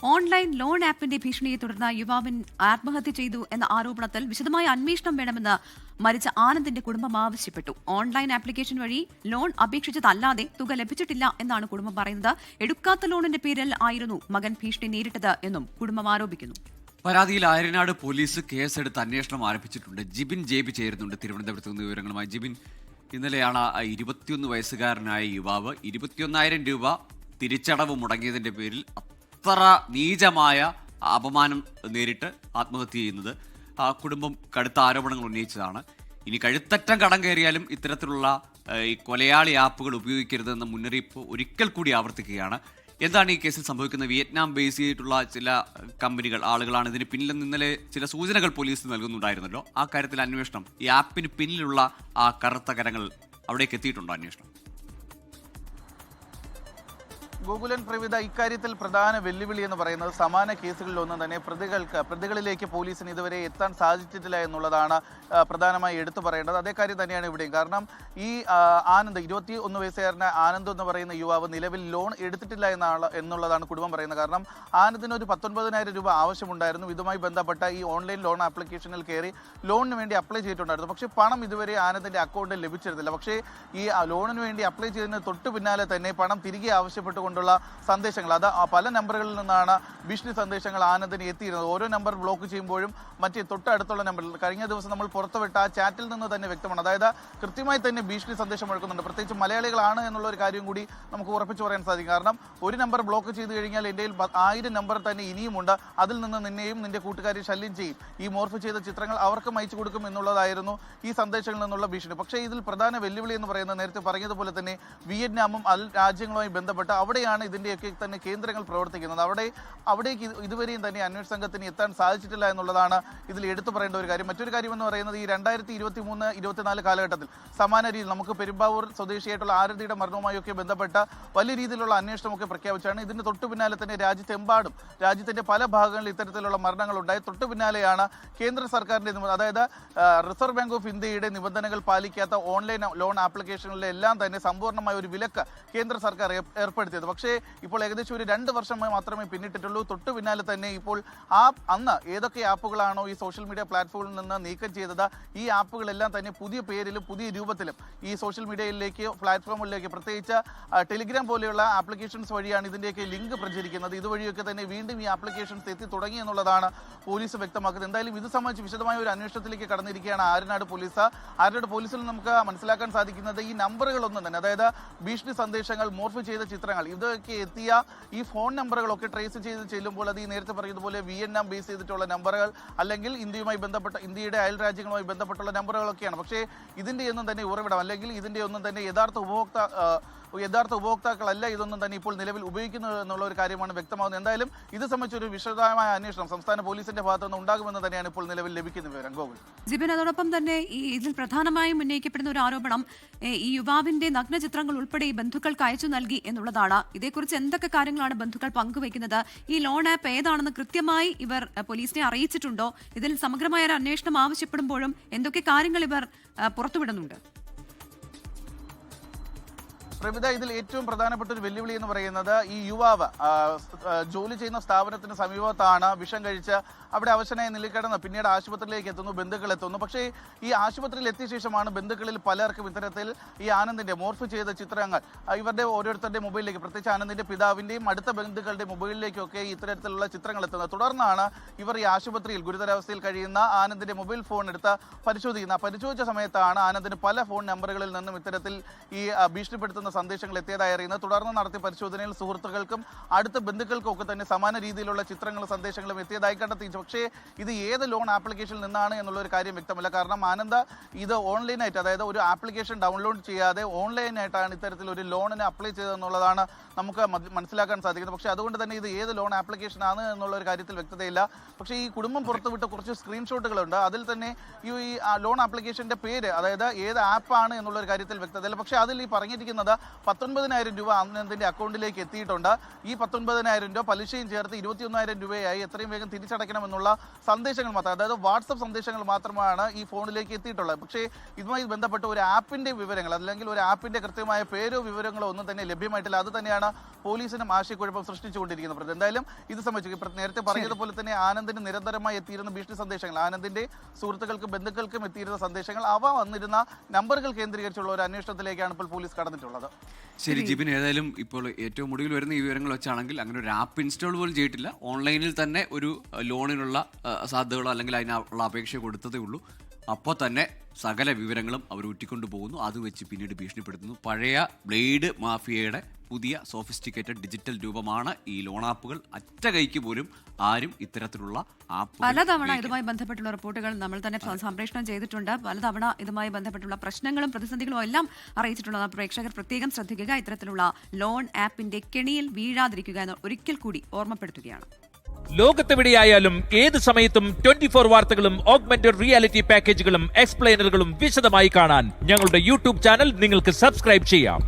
Online loan ആപ്പിന്റെ ഭീഷണിയെ തുടർന്ന് യുവാവിൻ ആത്മഹത്യ ചെയ്തു എന്ന ആരോപണത്തിൽ വിശദമായ അന്വേഷണം വേണമെന്ന് മരിച്ച ആനന്ദിന്റെ കുടുംബം ആവശ്യപ്പെട്ടു. ഓൺലൈൻ ആപ്ലിക്കേഷൻ വഴി ലോൺ അപേക്ഷിച്ചതല്ലാതെ തുക ലഭിച്ചിട്ടില്ല എന്നാണ് കുടുംബം പറയുന്നത്. എടുക്കാത്ത ലോണിന്റെ പേരിൽ ആയിരുന്നു മകൻ ഭീഷണി നേരിട്ടത് എന്നും കുടുംബം ആരോപിക്കുന്നു. പരാതിയിൽ ആര്യനാട് പോലീസ് കേസെടുത്ത് അന്വേഷണം ആരംഭിച്ചിട്ടുണ്ട്. ജിബിൻ ജേബി ചേരുന്നുണ്ട് തിരുവനന്തപുരത്ത് നിന്ന് വിവരങ്ങളുമായി. ജിബിൻ, ഇന്നലെയാണ് 21 വയസ്സുകാരനായ യുവാവ് 21,000 രൂപ തിരിച്ചടവ് മുടങ്ങിയതിന്റെ പേരിൽ അത്ര നീചമായ അപമാനം നേരിട്ട് ആത്മഹത്യ ചെയ്യുന്നത്. കുടുംബം കടുത്ത ആരോപണങ്ങൾ ഉന്നയിച്ചതാണ്. ഇനി കഴുത്തറ്റം കടം കയറിയാലും ഇത്തരത്തിലുള്ള ഈ കൊലയാളി ആപ്പുകൾ ഉപയോഗിക്കരുതെന്ന മുന്നറിയിപ്പ് ഒരിക്കൽ കൂടി ആവർത്തിക്കുകയാണ്. എന്താണ് ഈ കേസിൽ സംഭവിക്കുന്നത്? വിയറ്റ്നാം ബേസ് ചെയ്തിട്ടുള്ള ചില കമ്പനികൾ, ആളുകളാണ് ഇതിന് പിന്നിലെന്ന് ഇന്നലെ ചില സൂചനകൾ പോലീസ് നൽകുന്നുണ്ടായിരുന്നല്ലോ. ആ കാര്യത്തിൽ അന്വേഷണം, ഈ ആപ്പിന് പിന്നിലുള്ള ആ കറുത്ത കരങ്ങൾ, അവിടേക്ക് എത്തിയിട്ടുണ്ടോ അന്വേഷണം? ഗോകുലൻ പ്രവിധ, ഇക്കാര്യത്തിൽ പ്രധാന വെല്ലുവിളി എന്ന് പറയുന്നത് സമാന കേസുകളിലൊന്നും തന്നെ പ്രതികളിലേക്ക് പോലീസിന് ഇതുവരെ എത്താൻ സാധിച്ചിട്ടില്ല എന്നുള്ളതാണ് പ്രധാനമായി എടുത്തു പറയേണ്ടത്. അതേ കാര്യം തന്നെയാണ് ഇവിടെയും. കാരണം ഈ ആനന്ദ്, 21 വയസ്സുകാരനായ ആനന്ദ് എന്ന് പറയുന്ന യുവാവ് നിലവിൽ ലോൺ എടുത്തിട്ടില്ല എന്നുള്ളതാണ് കുടുംബം പറയുന്നത്. കാരണം ആനന്ദിന് ഒരു 19,000 രൂപ ആവശ്യമുണ്ടായിരുന്നു. ഇതുമായി ബന്ധപ്പെട്ട ഈ ഓൺലൈൻ ലോൺ ആപ്ലിക്കേഷനിൽ കയറി ലോണിന് വേണ്ടി അപ്ലൈ ചെയ്തിട്ടുണ്ടായിരുന്നു. പക്ഷേ പണം ഇതുവരെ ആനന്ദിന്റെ അക്കൗണ്ടിൽ ലഭിച്ചിരുന്നില്ല. പക്ഷേ ഈ ലോണിന് വേണ്ടി അപ്ലൈ ചെയ്തതിന് തൊട്ടു പിന്നാലെ തന്നെ പണം തിരികെ ആവശ്യപ്പെട്ടുകൊണ്ട് സന്ദേശങ്ങൾ, അത് പല നമ്പറുകളിൽ നിന്നാണ് ഭീഷണി സന്ദേശങ്ങൾ ആനന്ദിന് എത്തിയിരുന്നത്. ഓരോ നമ്പർ ബ്ലോക്ക് ചെയ്യുമ്പോഴും മറ്റേ തൊട്ടടുത്തുള്ള നമ്പറിൽ, കഴിഞ്ഞ ദിവസം നമ്മൾ പുറത്തുവിട്ട ആ ചാറ്റിൽ നിന്ന് തന്നെ വ്യക്തമാണ്. അതായത് കൃത്യമായി തന്നെ ഭീഷണി സന്ദേശം മുഴക്കുന്നുണ്ട്. പ്രത്യേകിച്ച് മലയാളികളാണ് എന്നുള്ള ഒരു കാര്യം കൂടി നമുക്ക് ഉറപ്പിച്ചു പറയാൻ സാധിക്കും. കാരണം ഒരു നമ്പർ ബ്ലോക്ക് ചെയ്ത് കഴിഞ്ഞാൽ എൻ്റെ 1000 നമ്പർ തന്നെ ഇനിയുമുണ്ട്. അതിൽ നിന്ന് നിന്നെയും നിന്റെ കൂട്ടുകാരെ ശല്യം ചെയ്യും, ഈ മോർഫ് ചെയ്ത ചിത്രങ്ങൾ അവർക്കും അയച്ചു കൊടുക്കും എന്നുള്ളതായിരുന്നു ഈ സന്ദേശങ്ങളിൽ നിന്നുള്ള ഭീഷണി. പക്ഷേ ഇതിൽ പ്രധാന വെല്ലുവിളി എന്ന് പറയുന്നത്, നേരത്തെ പറഞ്ഞതുപോലെ തന്നെ വിയറ്റ്നാമും രാജ്യങ്ങളുമായി ബന്ധപ്പെട്ട് അവിടെയാണ് ഇതിന്റെയൊക്കെ തന്നെ കേന്ദ്രങ്ങൾ പ്രവർത്തിക്കുന്നത്. അവിടേക്ക് ഇതുവരെയും തന്നെ അന്വേഷണ സംഘത്തിന് എത്താൻ സാധിച്ചിട്ടില്ല എന്നുള്ളതാണ് ഇതിൽ എടുത്തു പറയേണ്ട ഒരു കാര്യം. മറ്റൊരു കാര്യം എന്ന് പറയുന്നത്, ഈ 2023-24 കാലഘട്ടത്തിൽ സമാന രീതിയിൽ നമുക്ക് പെരുമ്പാവൂർ സ്വദേശിയായിട്ടുള്ള ആരതിയുടെ മരണവുമായൊക്കെ ബന്ധപ്പെട്ട വലിയ രീതിയിലുള്ള അന്വേഷണമൊക്കെ പ്രഖ്യാപിച്ചാണ്. ഇതിന് തൊട്ടു പിന്നാലെ തന്നെ രാജ്യത്തിന്റെ പല ഭാഗങ്ങളിൽ ഇത്തരത്തിലുള്ള മരണങ്ങൾ ഉണ്ടായി. തൊട്ടു പിന്നാലെയാണ് കേന്ദ്ര സർക്കാരിന്റെ, അതായത് റിസർവ് ബാങ്ക് ഓഫ് ഇന്ത്യയുടെ നിബന്ധനകൾ പാലിക്കാത്ത ഓൺലൈൻ ലോൺ ആപ്ലിക്കേഷനുകളിലെ എല്ലാം തന്നെ സമ്പൂർണ്ണമായ ഒരു വിലക്ക് കേന്ദ്ര സർക്കാർ ഏർപ്പെടുത്തിയത്. പക്ഷേ ഇപ്പോൾ ഏകദേശം ഒരു 2 വർഷം മാത്രമേ പിന്നിട്ടിട്ടുള്ളൂ. തൊട്ടു പിന്നാലെ തന്നെ ഇപ്പോൾ അന്ന് ഏതൊക്കെ ആപ്പുകളാണോ ഈ സോഷ്യൽ മീഡിയ പ്ലാറ്റ്ഫോമിൽ നിന്ന് നീക്കം ചെയ്തത്, ഈ ആപ്പുകളെല്ലാം തന്നെ പുതിയ പേരിലും പുതിയ രൂപത്തിലും ഈ സോഷ്യൽ മീഡിയയിലേക്ക്, പ്ലാറ്റ്ഫോമുകളിലേക്ക്, പ്രത്യേകിച്ച് ടെലിഗ്രാം പോലെയുള്ള ആപ്ലിക്കേഷൻസ് വഴിയാണ് ഇതിൻ്റെയൊക്കെ ലിങ്ക് പ്രചരിക്കുന്നത്. ഇതുവഴിയൊക്കെ തന്നെ വീണ്ടും ഈ ആപ്ലിക്കേഷൻസ് എത്തി തുടങ്ങി എന്നുള്ളതാണ് പോലീസ് വ്യക്തമാക്കുന്നത്. എന്തായാലും ഇത് സംബന്ധിച്ച് വിശദമായ ഒരു അന്വേഷണത്തിലേക്ക് കടന്നിരിക്കുകയാണ് ആര്യനാട് പോലീസ്. ആര്യനാട് പോലീസിൽ നമുക്ക് മനസ്സിലാക്കാൻ സാധിക്കുന്നത്, ഈ നമ്പറുകളൊന്നും തന്നെ, അതായത് ഭീഷണി സന്ദേശങ്ങൾ, മോർഫ് ചെയ്ത ചിത്രങ്ങൾ, ഇതൊക്കെ എത്തിയ ഈ ഫോൺ നമ്പറുകളൊക്കെ ട്രേസ് ചെയ്ത് ചെല്ലുമ്പോൾ അത് ഈ നേരത്തെ പറയുന്നതുപോലെ വിയറ്റ്നാം ബേസ് ചെയ്തിട്ടുള്ള നമ്പറുകൾ, അല്ലെങ്കിൽ ഇന്ത്യയുമായി ബന്ധപ്പെട്ട, ഇന്ത്യയുടെ അയൽ രാജ്യങ്ങളുമായി ബന്ധപ്പെട്ടുള്ള നമ്പറുകളൊക്കെയാണ്. പക്ഷേ ഇതിൻ്റെ ഒന്നും തന്നെ ഉറവിടം, അല്ലെങ്കിൽ ഇതിൻ്റെ ഒന്നും തന്നെ യഥാർത്ഥ ഉപഭോക്താക്കളല്ല ഇതൊന്നും തന്നെ ഇപ്പോൾ നിലവിൽ ഉപയോഗിക്കുന്നത് എന്നുള്ള ഒരു കാര്യമാണ് വ്യക്തമാകുന്നത്. എന്തായാലും ഇത് സംബന്ധിച്ചൊരു വിശദമായ അന്വേഷണം സംസ്ഥാന പോലീസിന്റെ ഭാഗത്തുനിന്ന് ഉണ്ടാകുമെന്ന് തന്നെയാണ് ഇപ്പോൾ നിലവിൽ ലഭിക്കുന്ന വിവരം. ഗോകുൽ ജിബിൻ, അതോടൊപ്പം തന്നെ ഇതിൽ പ്രധാനമായും ഉന്നയിക്കപ്പെടുന്ന ഒരു ആരോപണം, ഈ യുവാവിന്റെ നഗ്നചിത്രങ്ങൾ ഉൾപ്പെടെ ഈ ബന്ധുക്കൾക്ക് അയച്ചു നൽകി എന്നുള്ളതാണ്. ഇതേക്കുറിച്ച് എന്തൊക്കെ കാര്യങ്ങളാണ് ബന്ധുക്കൾ പങ്കുവയ്ക്കുന്നത്? ഈ ലോൺ ആപ്പ് ഏതാണെന്ന് കൃത്യമായി ഇവർ പോലീസിനെ അറിയിച്ചിട്ടുണ്ടോ? ഇതിൽ സമഗ്രമായ ഒരു അന്വേഷണം ആവശ്യപ്പെടുമ്പോഴും എന്തൊക്കെ കാര്യങ്ങൾ ഇവർ പുറത്തുവിടുന്നുണ്ട്? പ്രവിധ, ഇതിൽ ഏറ്റവും പ്രധാനപ്പെട്ട ഒരു വെല്ലുവിളി എന്ന് പറയുന്നത്, ഈ യുവാവ് ജോലി ചെയ്യുന്ന സ്ഥാപനത്തിന് സമീപത്താണ് വിഷം കഴിച്ച് അവിടെ അവശനായി നിലക്കിടന്ന് പിന്നീട് ആശുപത്രിയിലേക്ക് എത്തുന്നു, ബന്ധുക്കൾ എത്തുന്നു. പക്ഷേ ഈ ആശുപത്രിയിൽ എത്തിയ ശേഷമാണ് ബന്ധുക്കളിൽ പലർക്കും ഇത്തരത്തിൽ ഈ ആനന്ദിന്റെ മോർഫ് ചെയ്ത ചിത്രങ്ങൾ ഇവരുടെ ഓരോരുത്തരുടെ മൊബൈലിലേക്ക്, പ്രത്യേകിച്ച് ആനന്ദിന്റെ പിതാവിന്റെയും അടുത്ത ബന്ധുക്കളുടെ മൊബൈലിലേക്കൊക്കെ ഇത്തരത്തിലുള്ള ചിത്രങ്ങൾ എത്തുന്നത്. തുടർന്നാണ് ഇവർ ഈ ആശുപത്രിയിൽ ഗുരുതരാവസ്ഥയിൽ കഴിയുന്ന ആനന്ദിന്റെ മൊബൈൽ ഫോൺ എടുത്ത് പരിശോധിച്ച സമയത്താണ് ആനന്ദിന് പല ഫോൺ നമ്പറുകളിൽ നിന്നും ഇത്തരത്തിൽ ഈ ഭീഷണിപ്പെടുത്തുന്ന സന്ദേശങ്ങൾ എത്തിയതായി അറിയുന്നത്. തുടർന്ന് നടത്തിയ പരിശോധനയിൽ സുഹൃത്തുക്കൾക്കും അടുത്ത ബന്ധുക്കൾക്കും ഒക്കെ തന്നെ സമാന രീതിയിലുള്ള ചിത്രങ്ങളും സന്ദേശങ്ങളും എത്തിയതായി കണ്ടെത്തി. പക്ഷേ ഇത് ഏത് ലോൺ ആപ്ലിക്കേഷനിൽ നിന്നാണ് എന്നുള്ളൊരു കാര്യം വ്യക്തമല്ല. കാരണം ആനന്ദ ഇത് ഓൺലൈനായിട്ട്, അതായത് ഒരു ആപ്ലിക്കേഷൻ ഡൗൺലോഡ് ചെയ്യാതെ ഓൺലൈനായിട്ടാണ് ഇത്തരത്തിൽ ഒരു ലോണിന് അപ്ലൈ ചെയ്തതെന്നുള്ളതാണ് നമുക്ക് മനസ്സിലാക്കാൻ സാധിക്കുന്നത്. പക്ഷേ അതുകൊണ്ട് തന്നെ ഇത് ഏത് ലോൺ ആപ്ലിക്കേഷൻ ആണ് എന്നുള്ള ഒരു കാര്യത്തിൽ വ്യക്തതയില്ല. പക്ഷേ ഈ കുടുംബം പുറത്തുവിട്ട കുറച്ച് സ്ക്രീൻഷോട്ടുകളുണ്ട്. അതിൽ തന്നെ ഈ ലോൺ ആപ്ലിക്കേഷന്റെ പേര്, അതായത് ഏത് ആപ്പാണ് എന്നുള്ളൊരു കാര്യത്തിൽ വ്യക്തതയില്ല. പക്ഷേ അതിൽ ഈ പറഞ്ഞിരിക്കുന്നത് 19,000 രൂപ ആനന്ദിന്റെ അക്കൗണ്ടിലേക്ക് എത്തിയിട്ടുണ്ട്. ഈ 19,000 രൂപ പലിശയും ചേർത്ത് 21,000 രൂപയായി എത്രയും വേഗം തിരിച്ചടയ്ക്കണമെന്നുള്ള സന്ദേശങ്ങൾ മാത്രം, അതായത് വാട്സപ്പ് സന്ദേശങ്ങൾ മാത്രമാണ് ഈ ഫോണിലേക്ക് എത്തിയിട്ടുള്ളത്. പക്ഷേ ഇതുമായി ബന്ധപ്പെട്ട് ഒരു ആപ്പിന്റെ വിവരങ്ങൾ അല്ലെങ്കിൽ ഒരു ആപ്പിന്റെ കൃത്യമായ പേരോ വിവരങ്ങളോ ഒന്നും തന്നെ ലഭ്യമായിട്ടില്ല. അത് തന്നെയാണ് പോലീസിനും ആശയക്കുഴപ്പം സൃഷ്ടിച്ചുകൊണ്ടിരിക്കുന്നത്. എന്തായാലും ഇത് സംബന്ധിച്ച് നേരത്തെ പറഞ്ഞതുപോലെ തന്നെ ആനന്ദിന് നിരന്തരമായി എത്തിയിരുന്ന ഭീഷണി സന്ദേശങ്ങൾ, ആനന്ദിന്റെ സുഹൃത്തുക്കൾക്കും ബന്ധുക്കൾക്കും എത്തിയിരുന്ന സന്ദേശങ്ങൾ, അവ വന്നിരുന്ന നമ്പറുകൾ കേന്ദ്രീകരിച്ചുള്ള ഒരു അന്വേഷണത്തിലേക്കാണ് ഇപ്പോൾ പോലീസ് കടന്നിട്ടുള്ളത്. ശരി ജിബിൻ, ഏതായാലും ഇപ്പോൾ ഏറ്റവും ഒടുവിൽ വരുന്ന ഈ വിവരങ്ങൾ വെച്ചാണെങ്കിൽ അങ്ങനെ ഒരു ആപ്പ് ഇൻസ്റ്റാൾ പോലും ചെയ്തിട്ടില്ല. ഓൺലൈനിൽ തന്നെ ഒരു ലോണിനുള്ള സാധ്യതകളോ അല്ലെങ്കിൽ അതിനുള്ള അപേക്ഷ കൊടുത്തതേ ഉള്ളൂ. അപ്പോൾ തന്നെ സകല വിവരങ്ങളും അവർ ഊറ്റിക്കൊണ്ടു പോകുന്നു. അത് വെച്ച് പിന്നീട് ഭീഷണിപ്പെടുത്തുന്നു. പഴയ ബ്ലേഡ് മാഫിയയുടെ പുതിയ സോഫിസ്റ്റിക്കേറ്റഡ് ഡിജിറ്റൽ രൂപമാണ് ഈ ലോൺ ആപ്പുകൾ. അറ്റ കൈക്ക് പോലും ആരും ഇത്തരത്തിലുള്ള ആപ്പ് പലതവണ ഇതുമായി ബന്ധപ്പെട്ടുള്ള റിപ്പോർട്ടുകൾ നമ്മൾ തന്നെ സംപ്രേഷണം ചെയ്തിട്ടുണ്ട്. പലതവണ ഇതുമായി ബന്ധപ്പെട്ടുള്ള പ്രശ്നങ്ങളും പ്രതിസന്ധികളും എല്ലാം അറിയിച്ചിട്ടുള്ളത് പ്രേക്ഷകർ പ്രത്യേകം ശ്രദ്ധിക്കുക. ഇത്തരത്തിലുള്ള ലോൺ ആപ്പിന്റെ കെണിയിൽ വീഴാതിരിക്കുക എന്ന് ഒരിക്കൽ കൂടി ഓർമ്മപ്പെടുത്തുകയാണ്. ലോകത്തെവിടെയായാലും ഏത് സമയത്തും 24 വാർത്തകളും ഓഗ്മെന്റഡ് റിയാലിറ്റി പാക്കേജുകളും എക്സ്പ്ലെയിനറുകളും വിശദമായി കാണാൻ ഞങ്ങളുടെ യൂട്യൂബ് ചാനൽ നിങ്ങൾക്ക് സബ്സ്ക്രൈബ് ചെയ്യാം.